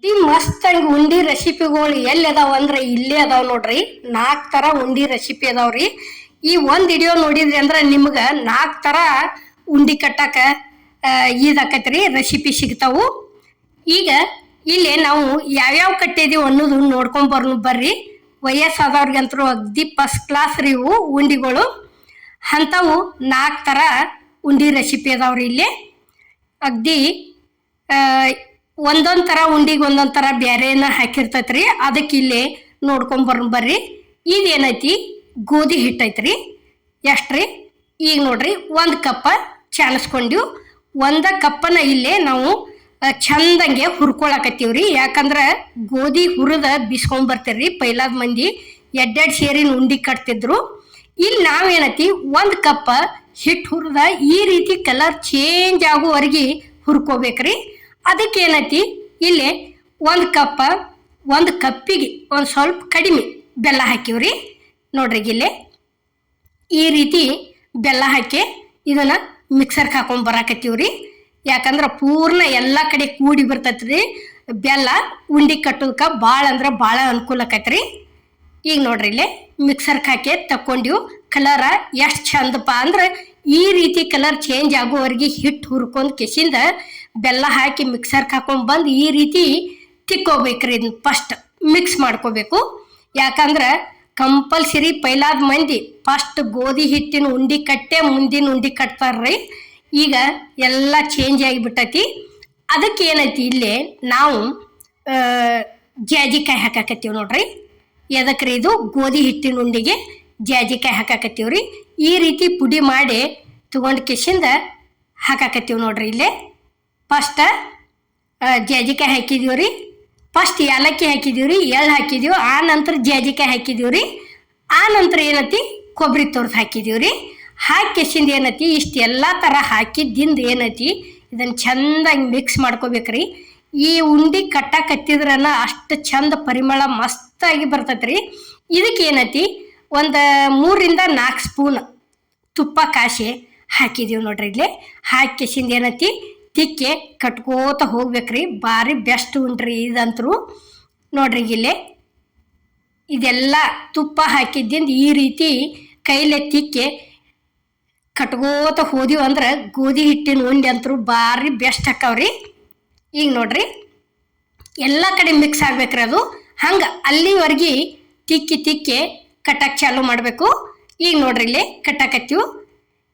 ಈ ಮಸ್ತ್ ಉಂಡಿ ರೆಸಿಪಿಗಳು ಎಲ್ಲಿ ಅದಾವ ಅಂದ್ರೆ ಇಲ್ಲೇ ಅದಾವ ನೋಡ್ರಿ. 4 ತರ ಉಂಡಿ ರೆಸಿಪಿ ಅದಾವ್ರಿ. ಈ ಒಂದ್ ವಿಡಿಯೋ ನೋಡಿದ್ರಿ ಅಂದ್ರ ನಿಮ್ಗ 4 ತರ ಉಂಡಿ ಕಟ್ಟಾಕ ಇದಾಕತ್ರಿ, ರೆಸಿಪಿ ಸಿಗ್ತಾವು. ಈಗ ಇಲ್ಲಿ ನಾವು ಯಾವ್ಯಾವ ಕಟ್ಟಿದೀವಿ ಅನ್ನೋದು ನೋಡ್ಕೊಂಡ್ ಬರ್ರಿ. ವಯಸ್ಸಾದವ್ರಿಗಂತರೂ ಅಗ್ದಿ ಫಸ್ಟ್ ಕ್ಲಾಸ್ ರೀ ಇವು ಉಂಡಿಗಳು. ಅಂಥವು 4 ತರ ಉಂಡಿ ರೆಸಿಪಿ ಅದಾವ್ರಿ ಇಲ್ಲಿ. ಅಗ್ದಿ ಒಂದೊಂದ್ ತರ ಉಂಡಿಗೆ ಒಂದೊಂದ್ ತರ ಬ್ಯಾರೇನ ಹಾಕಿರ್ತೈತ್ರಿ. ಅದಕ್ಕೆ ಇಲ್ಲಿ ನೋಡ್ಕೊಂಡ್ ಬರ್ರಿ. ಇದೇನೈತಿ ಗೋಧಿ ಹಿಟ್ಟೈತ್ರಿ. ಎಷ್ಟ್ರಿ? ಈಗ ನೋಡ್ರಿ 1 ಕಪ್ ಚಾಲಿಸ್ಕೊಂಡ್ವಿ. 1 ಕಪ್ಪನ ಇಲ್ಲೇ ನಾವು ಚಂದಂಗೆ ಹುರ್ಕೊಳಕತ್ತೀವ್ರಿ. ಯಾಕಂದ್ರ ಗೋಧಿ ಹುರಿದ ಬಿಸ್ಕೊಂಡ್ ಬರ್ತೀವ್ರಿ. ಪೈಲಾದ ಮಂದಿ ಎಡ್ಡೆಡ್ ಸೇರಿನ ಉಂಡಿ ಕಟ್ತಿದ್ರು. ಇಲ್ಲಿ ನಾವೇನೈತಿ 1 ಕಪ್ ಹಿಟ್ಟು ಹುರಿದ ಈ ರೀತಿ ಕಲರ್ ಚೇಂಜ್ ಆಗುವವರೆಗೆ ಹುರ್ಕೋಬೇಕ್ರಿ. ಅದಕ್ಕೆ ಏನೈತಿ ಇಲ್ಲಿ 1 ಕಪ್ಪಿಗೆ ಒಂದು ಸ್ವಲ್ಪ ಕಡಿಮೆ ಬೆಲ್ಲ ಹಾಕಿವ್ರಿ. ನೋಡ್ರಿ ಇಲ್ಲೇ ಈ ರೀತಿ ಬೆಲ್ಲ ಹಾಕಿ ಇದನ್ನ ಮಿಕ್ಸರ್ಗೆ ಹಾಕೊಂಡ್ ಬರಾಕತ್ತೀವ್ರಿ. ಯಾಕಂದ್ರೆ ಪೂರ್ಣ ಎಲ್ಲ ಕಡೆ ಕೂಡಿ ಬರ್ತೈತ್ರಿ ಬೆಲ್ಲ. ಉಂಡಿ ಕಟ್ಟೋದಕ್ಕೆ ಭಾಳ ಅಂದ್ರೆ ಭಾಳ ಅನುಕೂಲ ಆಕೈತ್ರಿ. ಈಗ ನೋಡ್ರಿ ಇಲ್ಲೇ ಮಿಕ್ಸರ್ಗೆ ಹಾಕಿ ತಕ್ಕೊಂಡಿವು. ಕಲರ ಎಷ್ಟು ಚಂದಪ್ಪ ಅಂದ್ರೆ ಈ ರೀತಿ ಕಲರ್ ಚೇಂಜ್ ಆಗುವವರೆಗೆ ಹಿಟ್ಟು ಹುರ್ಕೊಂಡ್ ಕೆಸಿಂದ ಬೆಲ್ಲ ಹಾಕಿ ಮಿಕ್ಸರ್ಗೆ ಹಾಕೊಂಡ್ ಬಂದು ಈ ರೀತಿ ತಿಕ್ಕೋಬೇಕ್ರಿ. ಇದನ್ನ ಫಸ್ಟ್ ಮಿಕ್ಸ್ ಮಾಡ್ಕೋಬೇಕು. ಯಾಕಂದ್ರೆ ಕಂಪಲ್ಸರಿ ಪೈಲಾದ ಮಂದಿ ಫಸ್ಟ್ ಗೋಧಿ ಹಿಟ್ಟಿನ ಉಂಡಿ ಕಟ್ಟೆ ಮುಂದಿನ ಉಂಡಿ ಕಟ್ತಾರ್ರಿ. ಈಗ ಎಲ್ಲ ಚೇಂಜ್ ಆಗಿಬಿಟ್ಟೈತಿ. ಅದಕ್ಕೆ ಏನೈತಿ ಇಲ್ಲಿ ನಾವು ಜಾಜಿಕಾಯಿ ಹಾಕಾಕತ್ತೀವಿ ನೋಡ್ರಿ. ಎದಕ್ರಿ? ಇದು ಗೋಧಿ ಹಿಟ್ಟಿನ ಉಂಡಿಗೆ ಜಾಜಿಕಾಯಿ ಹಾಕಾಕತ್ತೀವ್ರಿ. ಈ ರೀತಿ ಪುಡಿ ಮಾಡಿ ತಗೊಂಡು ಕೆಸಿಂದ ಹಾಕಾಕತ್ತೀವಿ ನೋಡ್ರಿ. ಇಲ್ಲೇ ಫಸ್ಟ್ ಜಾಜಿಕಾಯಿ ಹಾಕಿದೀವ್ರಿ. ಫಸ್ಟ್ ಏಲಕ್ಕಿ ಹಾಕಿದೀವ್ರಿ, ಎಳ್ಳು ಹಾಕಿದೀವಿ. ಆ ನಂತರ ಜಾಜಿಕಾಯಿ ಹಾಕಿದೀವ್ರಿ. ಆ ನಂತರ ಏನೈತಿ ಕೊಬ್ಬರಿ ತುರ್ದು ಹಾಕಿದೀವ್ರಿ. ಹಾಕಿ ಕೆಸಿಂದ ಏನೈತಿ ಇಷ್ಟೆಲ್ಲ ಥರ ಹಾಕಿದ್ದಿಂದ ಏನೈತಿ ಇದನ್ನು ಚಂದಾಗಿ ಮಿಕ್ಸ್ ಮಾಡ್ಕೋಬೇಕ್ರಿ. ಈ ಉಂಡಿ ಕಟ್ಟಾಕತ್ತಿದ್ರನ ಅಷ್ಟು ಚಂದ ಪರಿಮಳ ಮಸ್ತಾಗಿ ಬರ್ತೈತ್ರಿ. ಇದಕ್ಕೆ ಏನೈತಿ ಒಂದು 3 ರಿಂದ 4 ಸ್ಪೂನ್ ತುಪ್ಪ ಕಾಸಿ ಹಾಕಿದೀವಿ ನೋಡ್ರಿ. ಇಲ್ಲಿ ಹಾಕಿ ಕೆಸಿಂದ ಏನೈತಿ ತಿಕ್ಕೆ ಕಟ್ಕೋತ ಹೋಗ್ಬೇಕ್ರಿ. ಭಾರಿ ಬೆಸ್ಟ್ ಉಂಡ್ರಿ ಇದಂತರೂ. ನೋಡ್ರಿ ಇಲ್ಲೇ ಇದೆಲ್ಲ ತುಪ್ಪ ಹಾಕಿದ್ದಿಂದ ಈ ರೀತಿ ಕೈಲೇ ತಿಕ್ಕೆ ಕಟ್ಕೋತ ಹೋದಿವಿ ಅಂದ್ರೆ ಗೋಧಿ ಹಿಟ್ಟಿನ ಉಂಡಿ ಅಂತರೂ ಭಾರಿ ಬೆಸ್ಟ್ ಹಾಕವ್ರಿ. ಈಗ ನೋಡ್ರಿ ಎಲ್ಲ ಕಡೆ ಮಿಕ್ಸ್ ಆಗ್ಬೇಕ್ರಿ ಅದು. ಹಂಗೆ ಅಲ್ಲಿವರೆಗೆ ತಿಕ್ಕಿ ಕಟ್ಟಕ್ಕೆ ಚಾಲು ಮಾಡಬೇಕು. ಈಗ ನೋಡ್ರಿ ಇಲ್ಲಿ ಕಟ್ಟಾಕತ್ತೀವಿ.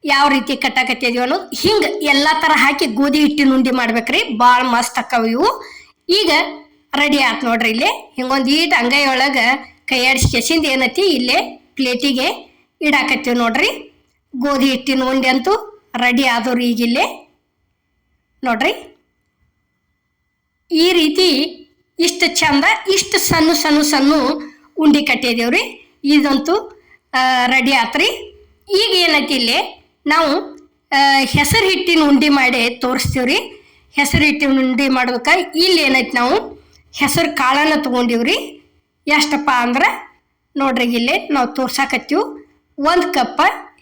ಯಾವ ರೀತಿ ಕಟ್ಟಾಕತ್ತಿದೀವಿ ಅನ್ನೋದು ಹಿಂಗೆ ಎಲ್ಲ ಥರ ಹಾಕಿ ಗೋಧಿ ಹಿಟ್ಟಿನ ಉಂಡಿ ಮಾಡ್ಬೇಕ್ರಿ. ಭಾಳ ಮಸ್ತ್ ಹಾಕವು ಇವು. ಈಗ ರೆಡಿ ಆಯ್ತು ನೋಡ್ರಿ. ಇಲ್ಲಿ ಹಿಂಗೊಂದು ಈಟ್ ಅಂಗೈ ಒಳಗೆ ಕೈ ಆಡಿಸಿ ಕೆಸಿಂದ ಏನೈತಿ ಇಲ್ಲೇ ಪ್ಲೇಟಿಗೆ ಇಡಾಕತ್ತೀವಿ ನೋಡ್ರಿ. ಗೋಧಿ ಹಿಟ್ಟಿನ ಉಂಡಿ ಅಂತೂ ರೆಡಿ ಆದವ್ರಿ. ಈಗಿಲ್ಲೇ ನೋಡ್ರಿ ಈ ರೀತಿ ಇಷ್ಟು ಚಂದ ಇಷ್ಟು ಸಣ್ಣ ಉಂಡಿ ಕಟ್ಟಿದೇವ್ರಿ. ಇದಂತೂ ರೆಡಿ ಆತ್ರಿ. ಈಗ ಏನೈತಿ ಇಲ್ಲಿ ನಾವು ಹೆಸರು ಹಿಟ್ಟಿನ ಉಂಡಿ ಮಾಡಿ ತೋರಿಸ್ತೀವ್ರಿ. ಹೆಸರು ಹಿಟ್ಟಿನ ಉಂಡಿ ಮಾಡೋದಕ್ಕೆ ಇಲ್ಲಿ ಏನೈತಿ ನಾವು ಹೆಸರು ಕಾಳನ್ನು ತೊಗೊಂಡಿವ್ರಿ. ಎಷ್ಟಪ್ಪ ಅಂದ್ರೆ ನೋಡ್ರಿ ಇಲ್ಲೇ ನಾವು ತೋರ್ಸಾಕತ್ತೀವಿ. 1 ಕಪ್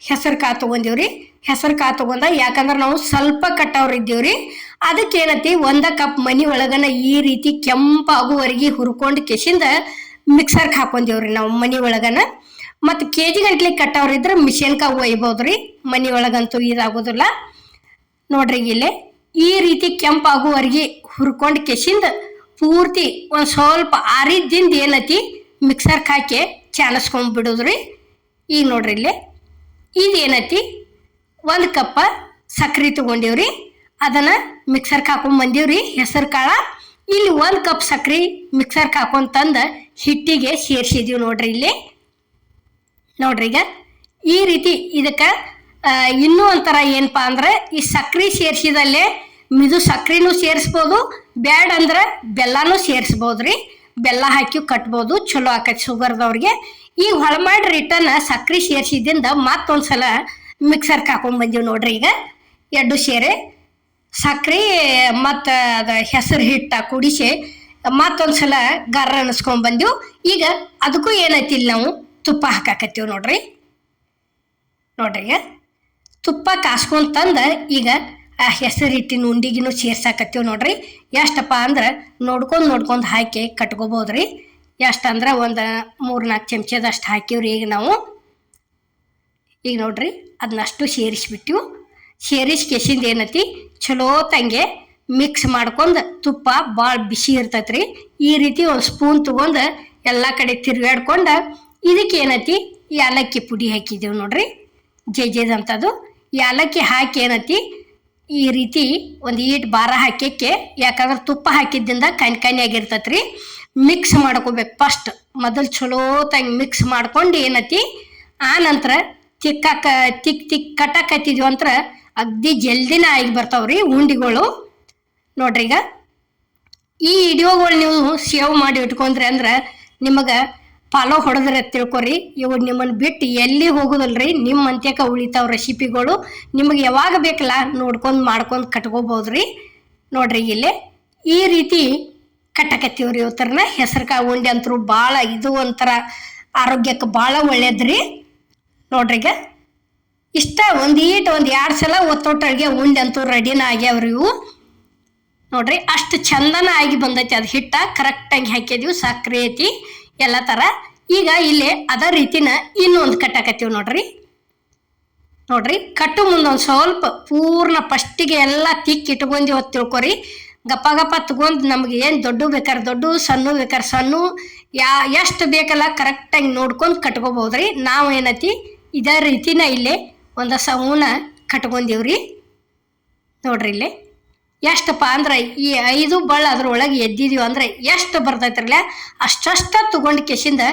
ಹೆಸರು ಕಾಳು ತೊಗೊಂಡಿವ್ರಿ. ಹೆಸರು ಕಾಳು ತೊಗೊಂಡ ಯಾಕಂದ್ರೆ ನಾವು ಸ್ವಲ್ಪ ಕಟ್ಟವ್ರು ಇದ್ದೀವ್ರಿ. ಅದಕ್ಕೆ ಏನೈತಿ 1 ಕಪ್ ಮನೆ ಒಳಗನ ಈ ರೀತಿ ಕೆಂಪಾಗುವರೆಗೆ ಹುರ್ಕೊಂಡು ಕೆಸಿಂದ ಮಿಕ್ಸರ್ಗೆ ಹಾಕೊಂಡಿವ್ರಿ ನಾವು ಮನೆ ಒಳಗನ. ಮತ್ತು KG ಗಂಟ್ಲೆ ಕಟ್ಟವ್ರಿದ್ರೆ ಮಿಷನ್ಕಾಗ ಒಯ್ಬೋದ್ರಿ. ಮನೆ ಒಳಗಂತೂ ಇದಾಗೋದಿಲ್ಲ. ನೋಡ್ರಿ ಇಲ್ಲೇ ಈ ರೀತಿ ಕೆಂಪಾಗುವರೆಗೆ ಹುರ್ಕೊಂಡು ಕೆಸಿಂದ ಪೂರ್ತಿ ಒಂದು ಸ್ವಲ್ಪ ಆರಿದ್ದಿಂದ ಏನೈತಿ ಮಿಕ್ಸರ್ಗೆ ಹಾಕಿ ಚಾಲಿಸ್ಕೊಂಡ್ಬಿಡೋದ್ರಿ. ಈಗ ನೋಡ್ರಿ ಇಲ್ಲೇ ಇದೇನೈತಿ 1 ಕಪ್ ಸಕ್ರೆ ತೊಗೊಂಡಿವ್ರಿ. ಅದನ್ನು ಮಿಕ್ಸರ್ಗೆ ಹಾಕೊಂಡ್ ಬಂದೀವ್ರಿ ಹೆಸರು ಕಾಳ. ಇಲ್ಲಿ 1 ಕಪ್ ಸಕ್ರೆ ಮಿಕ್ಸರ್ಗೆ ಹಾಕೊಂಡು ತಂದು ಹಿಟ್ಟಿಗೆ ಸೇರಿಸಿದೀವಿ ನೋಡ್ರಿ. ಇಲ್ಲಿ ನೋಡ್ರಿ ಈಗ ಈ ರೀತಿ ಇದಕ್ಕೆ ಇನ್ನೂ ಒಂಥರ ಏನಪ್ಪ ಅಂದ್ರೆ ಈ ಸಕ್ರೆ ಸೇರಿಸಿದಲ್ಲೇ ಮಿದು ಸಕ್ರೆನೂ ಸೇರಿಸ್ಬೋದು, ಬ್ಯಾಡ ಅಂದ್ರೆ ಬೆಲ್ಲನೂ ಸೇರಿಸ್ಬೋದ್ರಿ. ಬೆಲ್ಲ ಹಾಕಿ ಕಟ್ಬೋದು, ಚಲೋ ಆಕೈತಿ ಶುಗರ್ದವ್ರಿಗೆ. ಈಗ ಹೊಳಮಾಡಿ ರಿಟರ್ನ್ ಸಕ್ರೆ ಸೇರಿಸಿದಿಂದ ಮತ್ತೊಂದ್ಸಲ ಮಿಕ್ಸರ್ಗೆ ಹಾಕೊಂಡ್ ಬಂದೀವಿ ನೋಡ್ರಿ. ಈಗ 2 ಸೇರೆ ಸಕ್ರೆ ಮತ್ತು ಅದು ಹೆಸರು ಹಿಟ್ಟು ಕುಡಿಸಿ ಮತ್ತೊಂದ್ಸಲ ಗರ್ರ ಅನ್ನಿಸ್ಕೊಂಡ್ ಬಂದೀವಿ. ಈಗ ಅದಕ್ಕೂ ಏನೈತಿ ಇಲ್ಲಿ ನಾವು ತುಪ್ಪ ಹಾಕಾಕತ್ತೀವಿ ನೋಡ್ರಿ. ಈಗ ತುಪ್ಪ ಕಾಸ್ಕೊಂಡ್ ತಂದು ಈಗ ಆ ಹೆಸರು ಹಿಟ್ಟಿನ ಉಂಡಿಗಿನೂ ಸೇರ್ಸಾಕತ್ತೀವಿ ನೋಡ್ರಿ. ಎಷ್ಟಪ್ಪ ಅಂದ್ರೆ ನೋಡ್ಕೊಂಡು ಹಾಕಿ ಕಟ್ಕೋಬೋದ್ರಿ. ಎಷ್ಟು ಅಂದ್ರೆ ಒಂದು 3-4 ಚಮಚದಷ್ಟು ಹಾಕಿವ್ರಿ. ಈಗ ನೋಡ್ರಿ ಅದನ್ನಷ್ಟು ಸೇರಿಸ್ಬಿಟ್ಟಿವು. ಸೇರಿಸ್ಕೇಸಿಂದ ಏನೈತಿ ಚಲೋ ತಂಗೆ ಮಿಕ್ಸ್ ಮಾಡ್ಕೊಂಡು, ತುಪ್ಪ ಭಾಳ ಬಿಸಿ ಇರ್ತೈತ್ರಿ. ಈ ರೀತಿ ಒಂದು ಸ್ಪೂನ್ ತಗೊಂಡು ಎಲ್ಲ ಕಡೆ ತಿರುಗಾಡ್ಕೊಂಡು ಇದಕ್ಕೆ ಏನೈತಿ ಏಲಕ್ಕಿ ಪುಡಿ ಹಾಕಿದ್ದೇವೆ ನೋಡ್ರಿ, ಜೇಜದಂಥದ್ದು. ಏಲಕ್ಕಿ ಹಾಕಿ ಏನೈತಿ ಈ ರೀತಿ ಒಂದು ಈಟ್ ಬಾರ ಹಾಕಕ್ಕೆ, ಯಾಕಂದ್ರೆ ತುಪ್ಪ ಹಾಕಿದ್ದಿಂದ ಕಣಿ ಆಗಿರ್ತೈತ್ರಿ. ಮಿಕ್ಸ್ ಮಾಡ್ಕೋಬೇಕು ಫಸ್ಟ್. ಮೊದಲು ಚಲೋ ತಂಗೆ ಮಿಕ್ಸ್ ಮಾಡ್ಕೊಂಡು ಏನೈತಿ ಆ ನಂತರ ತಿಕ್ ಕಟ್ಟಕತ್ತಿದ್ವಿ ಅಂತರ ಅಗ್ದಿ ಜಲ್ದಿನ ಆಗಿ ಬರ್ತಾವ್ರಿ ಉಂಡಿಗಳು. ನೋಡ್ರಿ, ಈಗ ಈ ವಿಡಿಯೋಗಳು ನೀವು ಸೇವ್ ಮಾಡಿ ಇಟ್ಕೊಂಡ್ರಿ ಅಂದ್ರೆ ನಿಮಗೆ ಫಾಲೋ ಹೊಡೆದ್ರೆ ತಿಳ್ಕೊರಿ. ಇವು ನಿಮ್ಮನ್ನು ಬಿಟ್ಟು ಎಲ್ಲಿ ಹೋಗೋದಲ್ರಿ, ನಿಮ್ಮ ಅಂತ್ಯಕ್ಕೆ ಉಳಿತಾವ ರೆಸಿಪಿಗಳು. ನಿಮಗೆ ಯಾವಾಗ ಬೇಕಲ್ಲ ಮಾಡ್ಕೊಂಡು ಕಟ್ಕೋಬೋದ್ರಿ. ನೋಡ್ರಿ ಇಲ್ಲೇ ಈ ರೀತಿ ಕಟ್ಟಕತ್ತೀವ್ರಿ. ಇವತ್ತರನ ಹೆಸರು ಕಾಳು ಉಂಡೆ ಅಂತರೂ ಭಾಳ, ಇದು ಒಂಥರ ಆರೋಗ್ಯಕ್ಕೆ ಭಾಳ ಒಳ್ಳೇದ್ರಿ. ನೋಡ್ರಿ, ಈಗ ಇಷ್ಟ ಒಂದು 2 ಸಲ ಒತ್ತೊಟ್ಟರಿಗೆ ಉಂಡೆ ಅಂತೂ ರೆಡಿನ ಆಗ್ಯಾವ್ರಿ ಇವು. ನೋಡ್ರಿ ಅಷ್ಟು ಚಂದನ ಆಗಿ ಬಂದೈತಿ. ಅದು ಹಿಟ್ಟ ಕರೆಕ್ಟಾಗಿ ಹಾಕಿದೀವಿ, ಸಕ್ಕರೆ ಐತಿ ಎಲ್ಲ ಥರ. ಈಗ ಇಲ್ಲೇ ಅದ ರೀತಿನ ಇನ್ನೊಂದು ಕಟ್ಟಾಕತ್ತೀವಿ ನೋಡ್ರಿ. ಕಟ್ಟು ಮುಂದೊಂದು ಸ್ವಲ್ಪ ಪೂರ್ಣ ಫಸ್ಟಿಗೆ ಎಲ್ಲ ಇಟ್ಕೊಂಡಿ ಹೊತ್ತು ತಿಳ್ಕೊರಿ. ಗಪ್ಪ ತಗೊಂಡು ನಮ್ಗೆ ಏನು ದೊಡ್ಡ ಬೇಕಾರೆ ದೊಡ್ಡ, ಸಣ್ಣ ಬೇಕಾರೆ ಸಣ್ಣ, ಎಷ್ಟು ಬೇಕಲ್ಲ ಕರೆಕ್ಟಾಗಿ ನೋಡ್ಕೊಂಡು ಕಟ್ಕೋಬೋದ್ರಿ. ನಾವು ಏನೈತಿ ಇದೇ ರೀತಿನ ಇಲ್ಲೇ ಒಂದು ಸೌನ ಕಟ್ಕೊಂಡೀವ್ರಿ. ನೋಡ್ರಿ ಇಲ್ಲೇ ಎಷ್ಟಪ್ಪ ಅಂದ್ರೆ ಈ 5 ಬಳ್ಳ ಅದ್ರೊಳಗೆ ಎದ್ದಿದೀವಿ ಅಂದ್ರೆ ಎಷ್ಟು ಬರ್ತೈತ್ರಲ್ಲ ಅಷ್ಟಷ್ಟ ತಗೊಂಡು ಕೆಸಿಂದ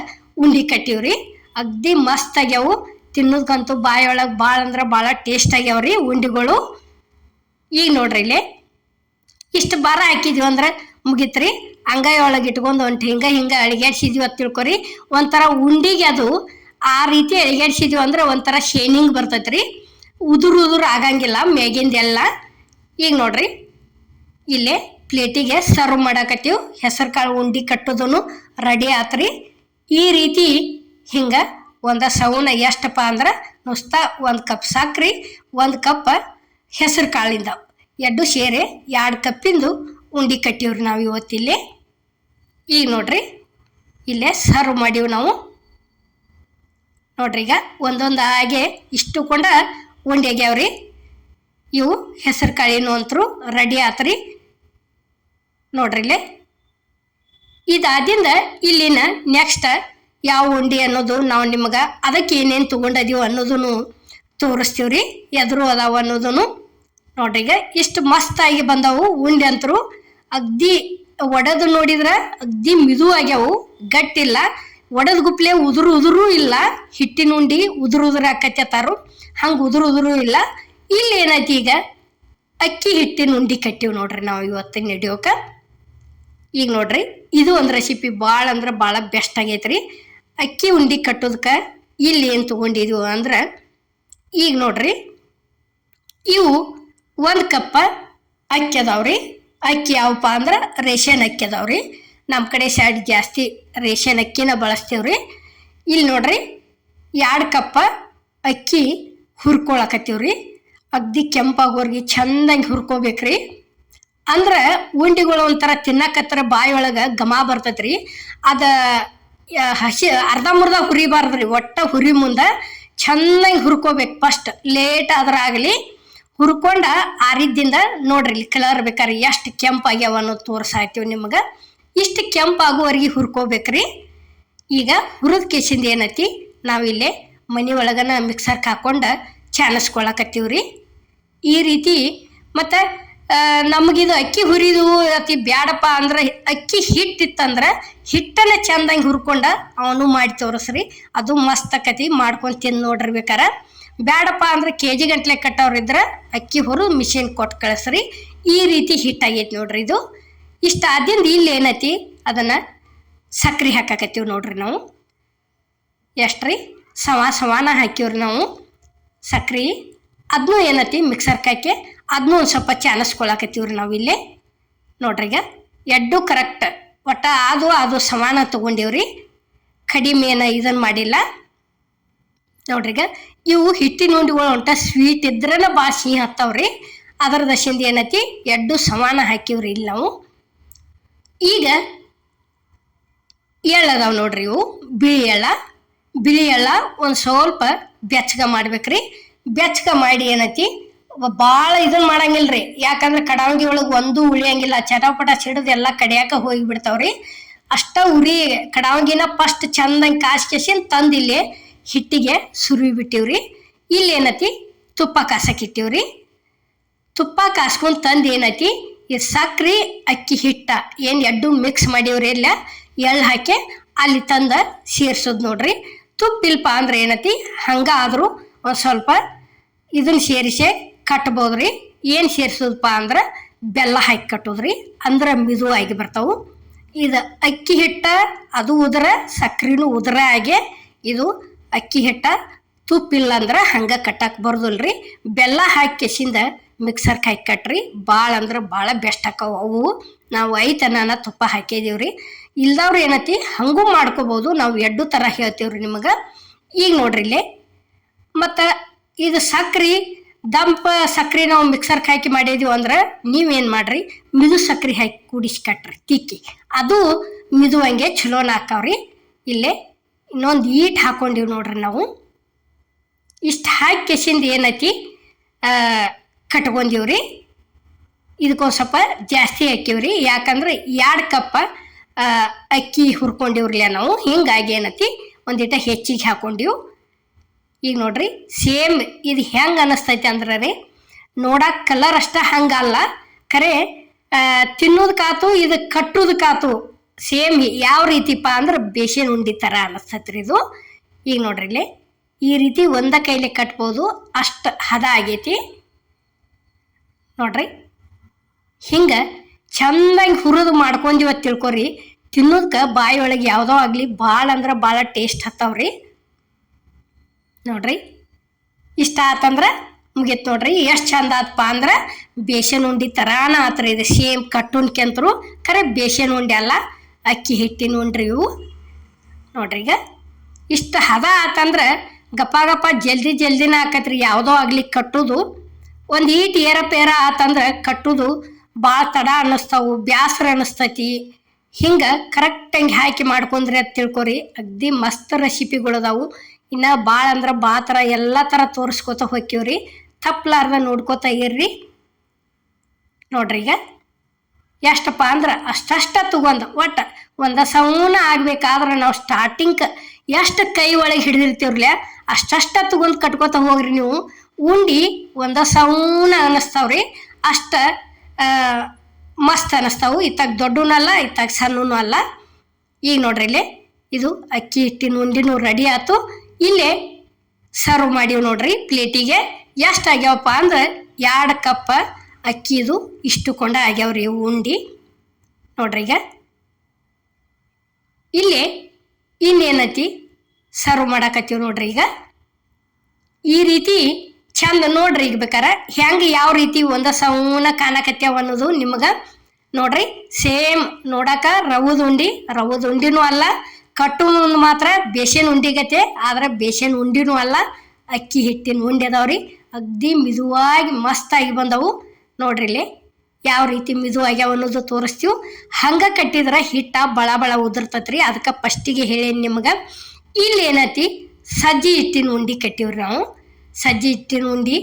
ಉಂಡಿ ಕಟ್ಟಿವ್ರಿ. ಅಗ್ದಿ ಮಸ್ತ್ ಆಗ್ಯಾವು. ತಿನ್ನೋದಕ್ಕಂತೂ ಬಾಯೊಳಗೆ ಭಾಳ ಅಂದ್ರೆ ಭಾಳ ಟೇಸ್ಟ್ ಆಗ್ಯಾವ್ರಿ ಉಂಡಿಗಳು. ಈಗ ನೋಡ್ರಿ ಇಲ್ಲೇ ಇಷ್ಟು ಬಾರ ಹಾಕಿದ್ವಿ ಅಂದ್ರೆ ಮುಗಿತ್ರಿ. ಅಂಗಾಯಿ ಒಳಗೆ ಇಟ್ಕೊಂಡು ಒಂದು ಹಿಂಗೆ ಅಳಿಗಾಡ್ಸಿದ್ವಿ ಅಂತ ತಿಳ್ಕೊರಿ. ಒಂಥರ ಉಂಡಿಗೆ ಅದು ಆ ರೀತಿ ಅಳಿಗಾಡ್ಸಿದ್ವಿ ಅಂದ್ರೆ ಒಂಥರ ಶೇನಿಂಗ್ ಬರ್ತೈತ್ರಿ. ಉದುರು ಆಗಂಗಿಲ್ಲ ಮೇಗಿಂದೆಲ್ಲ. ಈಗ ನೋಡ್ರಿ ಇಲ್ಲೇ ಪ್ಲೇಟಿಗೆ ಸರ್ವ್ ಮಾಡಾಕತ್ತೀವಿ. ಹೆಸರು ಕಾಳು ಉಂಡಿ ಕಟ್ಟೋದನ್ನು ರೆಡಿ ಆತ್ರಿ. ಈ ರೀತಿ ಹಿಂಗೆ ಒಂದು ಸೌನ ಎಷ್ಟಪ್ಪ ಅಂದ್ರೆ ನುಸ್ತ 1 ಕಪ್ ಸಕ್ರೆ, 1 ಕಪ್ ಹೆಸರು ಕಾಳಿಂದ ಎರಡು ಸೇರಿ 2 ಕಪ್ಪಿಂದು ಉಂಡಿ ಕಟ್ಟಿವ್ರಿ ನಾವು ಇವತ್ತಿಲ್ಲೇ. ಈಗ ನೋಡ್ರಿ ಇಲ್ಲೇ ಸರ್ವ್ ಮಾಡೀವಿ ನಾವು. ನೋಡ್ರಿ ಈಗ ಒಂದೊಂದು ಹಾಗೆ ಇಷ್ಟು ಕೊಂಡ ಉಂಡೆ ಆಗ್ಯಾವ್ರಿ. ಇವು ಹೆಸರು ಕಾಳಿನೂ ಅಂತರೂ ರೆಡಿ ಆತ್ರಿ. ನೋಡ್ರಿ ಇಲ್ಲೇ ಇದಾದಿಂದ ಇಲ್ಲಿನ ನೆಕ್ಸ್ಟ್ ಯಾವ ಉಂಡಿ ಅನ್ನೋದು ನಾವು ನಿಮ್ಗೆ ಅದಕ್ಕೆ ಏನೇನು ತೊಗೊಂಡಿದೀವಿ ಅನ್ನೋದನ್ನು ತೋರಿಸ್ತೀವ್ರಿ, ಎದುರು ಅದಾವ ಅನ್ನೋದನ್ನು. ನೋಡ್ರಿ ಈಗ ಇಷ್ಟು ಮಸ್ತಾಗಿ ಬಂದವು ಉಂಡೆ ಅಂತರೂ. ಅಗ್ದಿ ಒಡೆದು ನೋಡಿದ್ರೆ ಅಗ್ದಿ ಮಿದು ಆಗ್ಯಾವು, ಗಟ್ಟಿಲ್ಲ. ಒಡೆದ ಗುಪ್ಲೆ ಉದುರು ಇಲ್ಲ. ಹಿಟ್ಟಿನ ಉಂಡಿ ಉದುರು ಆಕತ್ಯತಾರು, ಹಂಗೆ ಉದುರು ಇಲ್ಲ. ಇಲ್ಲಿ ಏನೈತಿ ಈಗ ಅಕ್ಕಿ ಹಿಟ್ಟಿನ ಉಂಡಿ ಕಟ್ಟಿವಿ ನೋಡ್ರಿ ನಾವು ಇವತ್ತಿನ ನಡೆಯೋಕೆ. ಈಗ ನೋಡ್ರಿ ಇದು ಒಂದು ರೆಸಿಪಿ ಭಾಳ ಅಂದ್ರೆ ಭಾಳ ಬೆಸ್ಟ್ ಆಗೈತ್ರಿ. ಅಕ್ಕಿ ಉಂಡಿ ಕಟ್ಟೋದಕ್ಕೆ ಇಲ್ಲಿ ಏನು ತೊಗೊಂಡಿದ್ವು ಅಂದ್ರೆ ಈಗ ನೋಡ್ರಿ ಇವು 1 ಕಪ್ ಅಕ್ಕಿ ಅದಾವ್ರಿ. ಅಕ್ಕಿ ಯಾವಪ್ಪ ಅಂದ್ರೆ ರೇಷನ್ ಅಕ್ಕಿ ಅದಾವ್ರಿ. ನಮ್ಮ ಕಡೆ ಸೈಡ್ ಜಾಸ್ತಿ ರೇಷನ್ ಅಕ್ಕಿನ ಬಳಸ್ತೀವ್ರಿ. ಇಲ್ಲಿ ನೋಡ್ರಿ 2 ಕಪ್ ಅಕ್ಕಿ ಹುರ್ಕೊಳಕತ್ತೀವ್ರಿ. ಅಗ್ದಿ ಕೆಂಪಾಗೋರ್ಗೆ ಚಂದಂಗೆ ಹುರ್ಕೋಬೇಕ್ರಿ. ಅಂದ್ರೆ ಉಂಡಿಗಳು ಒಂಥರ ತಿನ್ನಕತ್ರ ಬಾಯೊಳಗೆ ಘಮ ಬರ್ತೈತ್ರಿ. ಅದು ಹಸಿ ಅರ್ಧಂಬರ್ಧ ಹುರಿಬಾರ್ದ್ರಿ, ಒಟ್ಟ ಹುರಿ ಮುಂದೆ ಚಂದಂಗೆ ಹುರ್ಕೋಬೇಕು. ಫಸ್ಟ್ ಲೇಟ್ ಆದ್ರೆ ಆಗಲಿ ಹುರ್ಕೊಂಡ ಆರಿದ್ದಿಂದ ನೋಡ್ರಿ ಇಲ್ಲಿ ಕಲರ್ ಬೇಕಾರೆ ಎಷ್ಟು ಕೆಂಪಾಗ್ಯಾವ ಅನ್ನೋದು ತೋರ್ಸಾಯ್ತೀವಿ ನಿಮ್ಗೆ. ಇಷ್ಟು ಕೆಂಪಾಗುವವರೆಗೆ ಹುರ್ಕೋಬೇಕ್ರಿ. ಈಗ ಹುರಿದ ಕೇಸಿಂದ ಏನೈತಿ ನಾವಿಲ್ಲೇ ಮನೆ ಒಳಗನ ಮಿಕ್ಸರ್ಗೆ ಹಾಕೊಂಡು ಚಾನಸ್ಕೊಳಕತ್ತೀವ್ರಿ ಈ ರೀತಿ. ಮತ್ತು ನಮಗಿದು ಅಕ್ಕಿ ಹುರಿದು ಅತಿ ಬ್ಯಾಡಪ್ಪ ಅಂದ್ರೆ ಅಕ್ಕಿ ಹಿಟ್ಟಿತ್ತಂದ್ರೆ ಹಿಟ್ಟನ್ನ ಚಂದಂಗೆ ಹುರ್ಕೊಂಡ ಅವನು ಮಾಡಿ ತೋರಿಸ್ರಿ, ಅದು ಮಸ್ತ್ ಆಕತಿ. ಮಾಡ್ಕೊಂಡು ತಿಂದು ನೋಡ್ರಿ ಬೇಕಾರ. ಬ್ಯಾಡಪ್ಪ ಅಂದ್ರೆ KG ಗಂಟ್ಲೆ ಕಟ್ಟೋರಿದ್ರೆ ಅಕ್ಕಿ ಹುರಿದು ಮಿಷಿನ್ ಕೊಟ್ಟು ಕಳಿಸ್ರಿ. ಈ ರೀತಿ ಹಿಟ್ಟಾಗೈತಿ ನೋಡ್ರಿ ಇದು. ಇಷ್ಟ ಆದಿಂದ ಇಲ್ಲಿ ಏನೈತಿ ಅದನ್ನು ಸಕ್ರೆ ಹಾಕಾಕತ್ತೀವಿ ನೋಡ್ರಿ ನಾವು. ಎಷ್ಟ್ರಿ ಸಮಾನ ಹಾಕಿವ್ರಿ ನಾವು ಸಕ್ರೆ. ಅದನ್ನೂ ಏನೈತಿ ಮಿಕ್ಸರ್ಗೆ ಹಾಕಿ ಅದನ್ನೂ ಒಂದು ಸ್ವಲ್ಪ ಚಾನಸ್ಕೊಳಕತ್ತೀವ್ರಿ ನಾವು ಇಲ್ಲೇ. ನೋಡ್ರಿ ಈಗ ಎಡ್ಡು ಕರೆಕ್ಟ್ ಒಟ್ಟ ಅದು ಸಮಾನ ತೊಗೊಂಡೀವ್ರಿ, ಕಡಿಮೆ ಏನು ಇದನ್ನು ಮಾಡಿಲ್ಲ. ನೋಡ್ರಿ ಈಗ ಇವು ಹಿಟ್ಟಿನ ಉಂಡಿಗಳು ಹೊಂಟ ಸ್ವೀಟ್ ಇದ್ರನ ಭಾಳ ಸಿಹಿ ಹತ್ತವ್ರಿ. ಅದರ ದಶಿಂದ ಏನೈತಿ ಎಡ್ಡು ಸಮಾನ ಹಾಕಿವ್ರಿ ಇಲ್ಲಿ ನಾವು. ಈಗ ಎಳ್ಳದಾವ್ ನೋಡ್ರಿ, ಇವು ಬಿಳಿ ಎಳ್ಳ ಒಂದು ಸ್ವಲ್ಪ ಬೆಚ್ಚಗ ಮಾಡ್ಬೇಕ್ರಿ. ಬೆಚ್ಚಗ ಮಾಡಿ ಏನೈತಿ ಭಾಳ ಇದನ್ನ ಮಾಡಂಗಿಲ್ರಿ, ಯಾಕಂದ್ರೆ ಕಡಾವಂಗಿ ಒಳಗೆ ಒಂದು ಉಳಿಯಂಗಿಲ್ಲ, ಚಟಪಟ ಸಿಡಿದು ಎಲ್ಲ ಕಡಿಯಾಕ ಹೋಗಿ ಬಿಡ್ತಾವ್ರಿ. ಅಷ್ಟ ಉರಿ ಕಡಾವಂಗಿನ ಫಸ್ಟ್ ಚಂದಂಗೆ ಕಾಸ್ಕೇಸಿನ್ ತಂದು ಇಲ್ಲಿ ಹಿಟ್ಟಿಗೆ ಸುರುವಿ ಬಿಟ್ಟಿವ್ರಿ. ಇಲ್ಲಿ ಏನೈತಿ ತುಪ್ಪ ಕಾಸಕ್ಕಿಟ್ಟಿವ್ರಿ. ತುಪ್ಪ ಕಾಸ್ಕೊಂಡು ತಂದು ಏನೈತಿ ಈ ಸಕ್ರೆ ಅಕ್ಕಿ ಹಿಟ್ಟ ಏನು ಎಡ್ಡು ಮಿಕ್ಸ್ ಮಾಡಿವ್ರಿ, ಇಲ್ಲ ಎಳ್ಳು ಹಾಕಿ ಅಲ್ಲಿ ತಂದ ಸೇರ್ಸೋದು ನೋಡ್ರಿ. ತುಪ್ಪ ಇಲ್ಪ ಅಂದ್ರೆ ಏನೈತಿ ಹಂಗಾದ್ರೂ ಒಂದು ಸ್ವಲ್ಪ ಇದನ್ನ ಸೇರಿಸೇ ಕಟ್ಬೋದ್ರಿ. ಏನು ಸೇರಿಸೋದಪ್ಪ ಅಂದ್ರೆ ಬೆಲ್ಲ ಹಾಕಿ ಕಟ್ಟೋದ್ರಿ, ಅಂದ್ರೆ ಮಿದುವಾಗಿ ಬರ್ತಾವು. ಇದು ಅಕ್ಕಿ ಹಿಟ್ಟ ಅದು ಉದ್ರ, ಸಕ್ರೆನೂ ಉದ್ರ ಆಗಿ ಇದು ಅಕ್ಕಿ ಹಿಟ್ಟ. ತುಪ್ಪ ಇಲ್ಲ ಅಂದ್ರೆ ಹಂಗೆ ಕಟ್ಟಕ್ಕೆ ಬರೋದಿಲ್ರಿ. ಬೆಲ್ಲ ಹಾಕಿ ಕೆಸಿಂದ ಮಿಕ್ಸರ್ಗೆ ಹಾಕಿ ಕಟ್ರಿ, ಭಾಳ ಅಂದ್ರೆ ಭಾಳ ಬೆಸ್ಟ್ ಆಕವು ಅವು. ನಾವು ಐತನ ತುಪ್ಪ ಹಾಕಿದೀವ್ರಿ. ಇಲ್ದವ್ರು ಏನೈತಿ ಹಂಗೂ ಮಾಡ್ಕೋಬೋದು, ನಾವು ಎಡ್ಡು ಥರ ಹೇಳ್ತೀವ್ರಿ ನಿಮಗೆ. ಈಗ ನೋಡ್ರಿ ಇಲ್ಲೇ ಮತ್ತು ಇದು ಸಕ್ರೆ ದಂಪ ಸಕ್ರೆ ನಾವು ಮಿಕ್ಸರ್ಗೆ ಹಾಕಿ ಮಾಡಿದೀವಿ ಅಂದ್ರೆ ನೀವೇನು ಮಾಡ್ರಿ ಮಿದು ಸಕ್ರೆ ಹಾಕಿ ಕೂಡಿಸಿ ಕಟ್ರಿ ತಿಕ್ಕಿ, ಅದು ಮಿದುವಂಗೆ ಚಲೋನ ಹಾಕಾವ್ರಿ. ಇಲ್ಲೇ ಇನ್ನೊಂದು ಈಟ್ ಹಾಕೊಂಡಿವಿ ನೋಡ್ರಿ ನಾವು. ಇಷ್ಟು ಹಾಕಿ ಕೆಸಿಂದ ಏನೈತಿ ಕಟ್ಕೊಂಡಿವ್ರಿ. ಇದಕ್ಕೊಂದು ಸ್ವಲ್ಪ ಜಾಸ್ತಿ ಹಾಕಿವ್ರಿ, ಯಾಕಂದ್ರೆ 2 ಕಪ್ ಅಕ್ಕಿ ಹುರ್ಕೊಂಡಿವ್ರಲ್ಲ ನಾವು, ಹಿಂಗಾಗಿ ಏನೈತಿ ಒಂದಿಟ ಹೆಚ್ಚಿಗೆ ಹಾಕೊಂಡಿವು. ಈಗ ನೋಡ್ರಿ ಸೇಮ್ ಇದು ಹೆಂಗೆ ಅನ್ನಿಸ್ತೈತಿ ಅಂದ್ರೆ ರೀ, ನೋಡಕ್ಕೆ ಕಲರ್ ಅಷ್ಟ ಹಂಗಲ್ಲ, ಖರೆ ತಿನ್ನೋದಕ್ಕಾತು ಇದು ಕಟ್ಟೋದಕ್ಕಾತು ಸೇಮ್ ಯಾವ ರೀತಿಪ್ಪ ಅಂದ್ರೆ ಬೇಸನ್ ಉಂಡಿ ಥರ ಅನ್ನಿಸ್ತೈತಿ ರೀ ಇದು. ಈಗ ನೋಡ್ರಿ ಇಲ್ಲಿ ಈ ರೀತಿ ಒಂದ ಕೈಲಿ ಕಟ್ಬೋದು, ಅಷ್ಟು ಹದ ಆಗೈತಿ ನೋಡ್ರಿ. ಹಿಂಗೆ ಚಂದಾಗಿ ಹುರಿದು ಮಾಡ್ಕೊಂಡೀವ ತಿಳ್ಕೊರಿ, ತಿನ್ನೋದಕ್ಕೆ ಬಾಯಿ ಒಳಗೆ ಯಾವುದೋ ಆಗಲಿ ಭಾಳ ಅಂದ್ರೆ ಭಾಳ ಟೇಸ್ಟ್ ಹತ್ತವ್ರಿ ನೋಡ್ರಿ. ಇಷ್ಟ ಆತಂದ್ರೆ ಮುಗೀತು ನೋಡ್ರಿ. ಎಷ್ಟು ಚಂದ ಆತಪ್ಪ ಅಂದ್ರೆ ಬೇಸನ್ ಉಂಡಿ ಥರಾನ ಆತ್ರಿ ಇದು, ಸೇಮ್ ಕಟ್ಟುನ್ಕೆಂತರು ಖರೆ ಬೇಸನ್ ಉಂಡಿ ಅಲ್ಲ, ಅಕ್ಕಿ ಹಿಟ್ಟಿನ ಉಂಡ್ರಿ ಇವು ನೋಡ್ರಿ. ಈಗ ಇಷ್ಟು ಹದ ಆತಂದ್ರೆ ಗಪ್ಪ ಜಲ್ದಿನ ಆಕತ್ರಿ ಯಾವುದೋ ಆಗಲಿ ಕಟ್ಟೋದು. ಒಂದು ಈಟ್ ಏರಪೇರ ಆತಂದ್ರೆ ಕಟ್ಟೋದು ಭಾಳ ತಡ ಅನ್ನಿಸ್ತಾವು, ಬ್ಯಾಸ್ರ ಅನ್ನಿಸ್ತೈತಿ. ಹಿಂಗೆ ಕರೆಕ್ಟಂಗೆ ಹಾಕಿ ಮಾಡ್ಕೊಂಡ್ರಿ ಅಂತ ತಿಳ್ಕೊರಿ, ಅಗ್ದಿ ಮಸ್ತ್ ರೆಸಿಪಿಗಳದಾವು. ಇನ್ನು ಭಾಳ ಅಂದ್ರೆ ಭಾಳ ಥರ ಎಲ್ಲ ಥರ ತೋರಿಸ್ಕೊತ ಹೋಗ್ತೀವ್ರಿ, ತಪ್ಪಲಾರ್ದ ನೋಡ್ಕೋತ ಇರ್ರಿ ನೋಡ್ರಿ. ಈಗ ಎಷ್ಟಪ್ಪ ಅಂದ್ರೆ ಅಷ್ಟಷ್ಟ ತಗೊಂಡು ಒಟ್ಟು ಒಂದು ಸೌನ ಆಗ್ಬೇಕಾದ್ರೆ ನಾವು ಸ್ಟಾರ್ಟಿಂಗ್ ಎಷ್ಟು ಕೈ ಒಳಗೆ ಹಿಡಿದಿರ್ತೀವ್ರಲ್ಲ ಅಷ್ಟಷ್ಟ ತಗೊಂಡು ಕಟ್ಕೋತ ಹೋಗ್ರಿ ನೀವು. ಉಂಡಿ ಒಂದು ಸೌನ ಅನ್ನಿಸ್ತಾವ್ರಿ, ಅಷ್ಟ ಮಸ್ತ್ ಅನ್ನಿಸ್ತಾವು. ಇತ್ತಾಗ ದೊಡ್ಡನೂ ಅಲ್ಲ, ಇತ್ತಾಗ ಸಣ್ಣನೂ ಅಲ್ಲ. ಈಗ ನೋಡ್ರಿ ಇಲ್ಲೇ ಇದು ಅಕ್ಕಿ ಹಿಟ್ಟಿನ ಉಂಡಿನೂ ರೆಡಿ ಆಯ್ತು. ಇಲ್ಲೇ ಸರ್ವ್ ಮಾಡೀವಿ ನೋಡ್ರಿ ಪ್ಲೇಟಿಗೆ. ಎಷ್ಟು ಆಗ್ಯಾವಪ್ಪ ಅಂದ್ರೆ 2 ಕಪ್ ಅಕ್ಕಿದು ಇಷ್ಟು ಕೊಂಡ ಆಗ್ಯಾವ್ರಿ ಇವು ಉಂಡಿ ನೋಡ್ರಿ. ಈಗ ಇಲ್ಲೇ ಇನ್ನೇನೈತಿ ಸರ್ವ್ ಮಾಡಾಕತ್ತೀವಿ ನೋಡ್ರಿ. ಈಗ ಈ ರೀತಿ ಚಂದ ನೋಡ್ರಿ. ಈಗ ಬೇಕಾರೆ ಹೆಂಗೆ ಯಾವ ರೀತಿ ಒಂದ ಸೌನ ಕಾಣಕತ್ಯಾವ ಅನ್ನೋದು ನಿಮ್ಗೆ ನೋಡ್ರಿ. ಸೇಮ್ ನೋಡಾಕ ರವದ ಉಂಡಿನೂ ಅಲ್ಲ, ಕಟ್ಟು ಮಾತ್ರ ಬೇಸನ್ ಉಂಡಿಗತ್ತೆ, ಆದ್ರೆ ಬೇಸನ್ ಉಂಡಿನೂ ಅಲ್ಲ, ಅಕ್ಕಿ ಹಿಟ್ಟಿನ ಉಂಡಿ ಅದಾವ್ರಿ. ಅಗ್ದಿ ಮಿದುವಾಗಿ ಮಸ್ತಾಗಿ ಬಂದವು ನೋಡ್ರಿ. ಇಲ್ಲಿ ಯಾವ ರೀತಿ ಮಿದುವಾಗ್ಯಾವ ಅನ್ನೋದು ತೋರಿಸ್ತೀವಿ. ಹಂಗೆ ಕಟ್ಟಿದ್ರೆ ಹಿಟ್ಟ ಬಳ ಉದುರ್ತತ್ರಿ, ಅದಕ್ಕೆ ಫಸ್ಟಿಗೆ ಹೇಳೇನಿ ನಿಮ್ಗೆ. ಇಲ್ಲಿ ಏನೈತಿ ಸಜ್ಜಿ ಹಿಟ್ಟಿನ ಉಂಡಿ ಕಟ್ಟಿವ್ರಿ ನಾವು. ಸಜ್ಜಿ ಹಿಟ್ಟಿನ ಉಂಡಿ